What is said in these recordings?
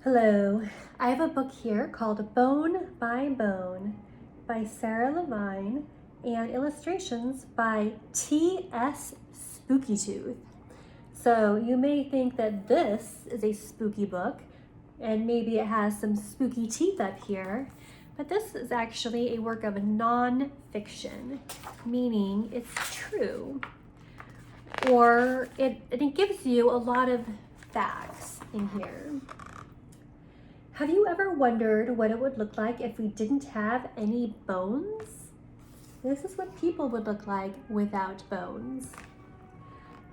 Hello, I have a book here called Bone by Bone by Sara Levine and illustrations by T.S. Spookytooth. So you may think that this is a spooky book and maybe it has some spooky teeth up here, but this is actually a work of non-fiction, meaning it's true. Or it gives you a lot of facts in here. Have you ever wondered what it would look like if we didn't have any bones? This is what people would look like without bones.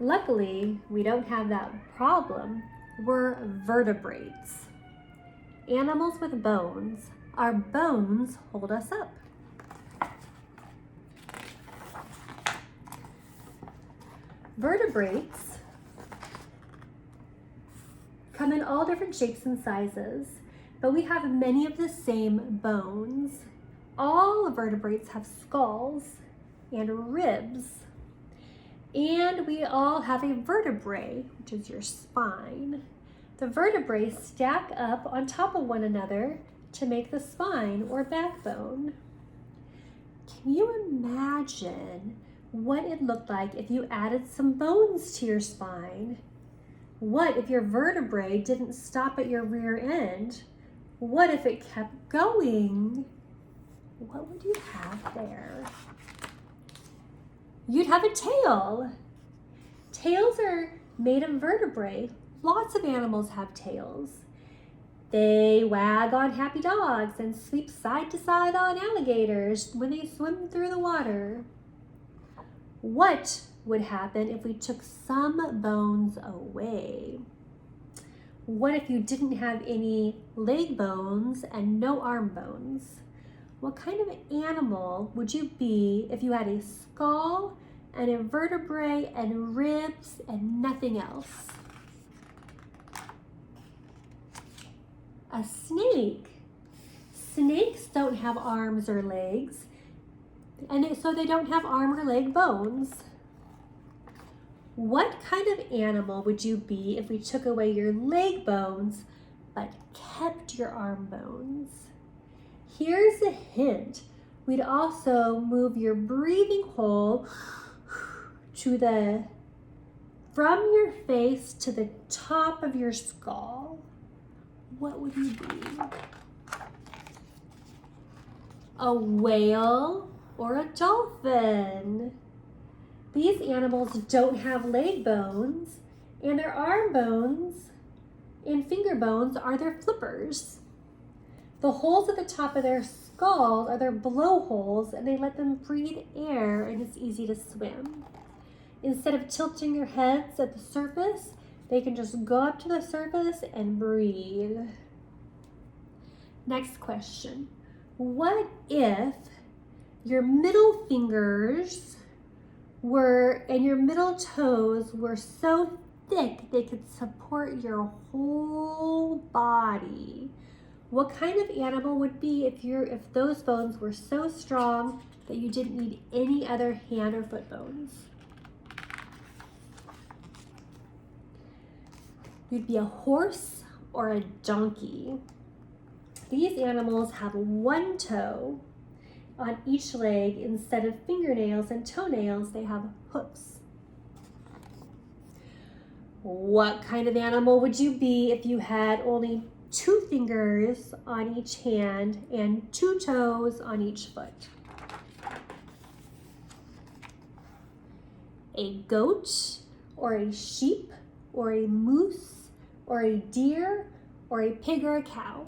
Luckily, we don't have that problem. We're vertebrates. Animals with bones. Our bones hold us up. Vertebrates come in all different shapes and sizes, but we have many of the same bones. All vertebrates have skulls and ribs, and we all have a vertebrae, which is your spine. The vertebrae stack up on top of one another to make the spine or backbone. Can you imagine what it looked like if you added some bones to your spine? What if your vertebrae didn't stop at your rear end? What if it kept going? What would you have there? You'd have a tail. Tails are made of vertebrae. Lots of animals have tails. They wag on happy dogs and sweep side to side on alligators when they swim through the water. What would happen if we took some bones away? What if you didn't have any leg bones and no arm bones? What kind of animal would you be if you had a skull and a vertebrae and ribs and nothing else? A snake. Snakes don't have arms or legs, and so they don't have arm or leg bones. What kind of animal would you be if we took away your leg bones but kept your arm bones? Here's a hint. We'd also move your breathing hole from your face to the top of your skull. What would you be? A whale or a dolphin? These animals don't have leg bones, and their arm bones and finger bones are their flippers. The holes at the top of their skulls are their blowholes, and they let them breathe air, and it's easy to swim. Instead of tilting their heads at the surface, they can just go up to the surface and breathe. Next question. What if your middle fingers and your middle toes were so thick they could support your whole body? What kind of animal would be if those bones were so strong that you didn't need any other hand or foot bones? You'd be a horse or a donkey. These animals have one toe on each leg. Instead of fingernails and toenails, they have hooves. What kind of animal would you be if you had only 2 fingers on each hand and 2 toes on each foot? A goat or a sheep or a moose or a deer or a pig or a cow?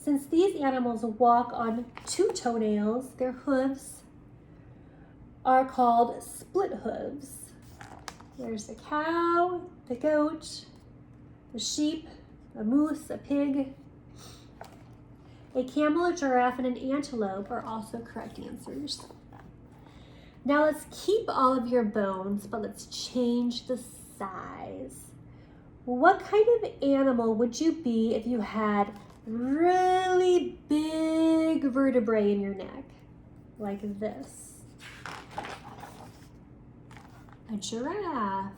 Since these animals walk on 2 toenails, their hooves are called split hooves. There's the cow, the goat, the sheep, a moose, a pig. A camel, a giraffe, and an antelope are also correct answers. Now let's keep all of your bones, but let's change the size. What kind of animal would you be if you had really big vertebrae in your neck? Like this. A giraffe.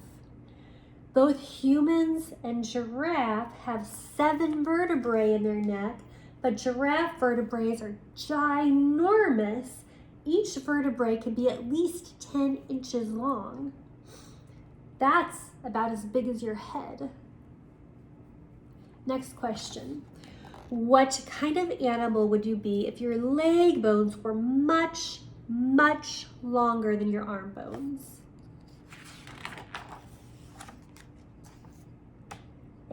Both humans and giraffe have 7 vertebrae in their neck, but giraffe vertebrae are ginormous. Each vertebrae can be at least 10 inches long. That's about as big as your head. Next question. What kind of animal would you be if your leg bones were much, much longer than your arm bones?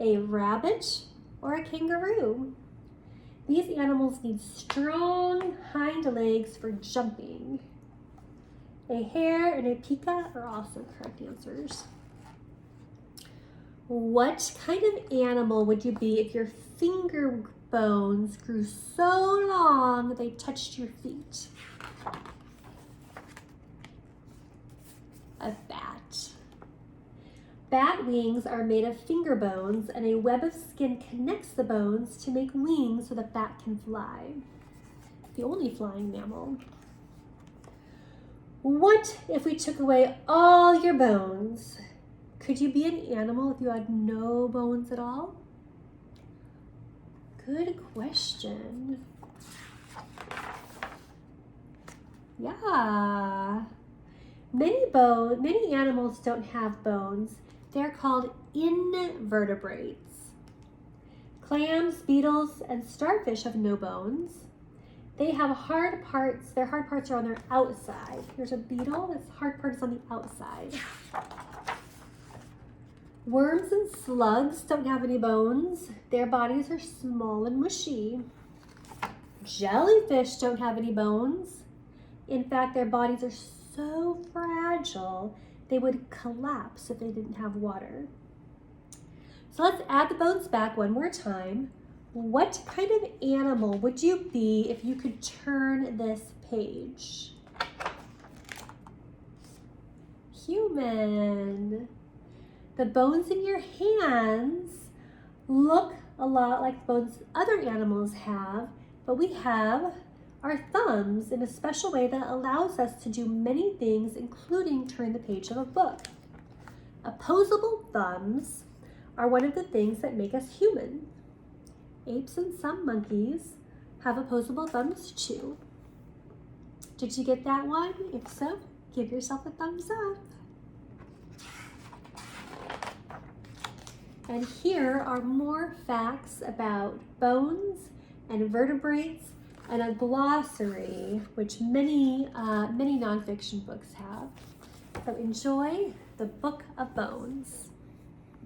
A rabbit or a kangaroo? These animals need strong hind legs for jumping. A hare and a pika are also correct answers. What kind of animal would you be if your finger bones grew so long they touched your feet? A bat. Bat wings are made of finger bones, and a web of skin connects the bones to make wings so the bat can fly. The only flying mammal. What if we took away all your bones? Could you be an animal if you had no bones at all? Good question. Yeah. Many animals don't have bones. They're called invertebrates. Clams, beetles, and starfish have no bones. They have hard parts. Their hard parts are on their outside. Here's a beetle. Its hard part is on the outside. Worms and slugs don't have any bones. Their bodies are small and mushy. Jellyfish don't have any bones. In fact, their bodies are so fragile, they would collapse if they didn't have water. So let's add the bones back one more time. What kind of animal would you be if you could turn this page? Human. The bones in your hands look a lot like bones other animals have, but we have our thumbs in a special way that allows us to do many things, including turn the page of a book. Opposable thumbs are one of the things that make us human. Apes and some monkeys have opposable thumbs too. Did you get that one? If so, give yourself a thumbs up. And here are more facts about bones and vertebrates and a glossary, which many nonfiction books have. So enjoy the Book of Bones.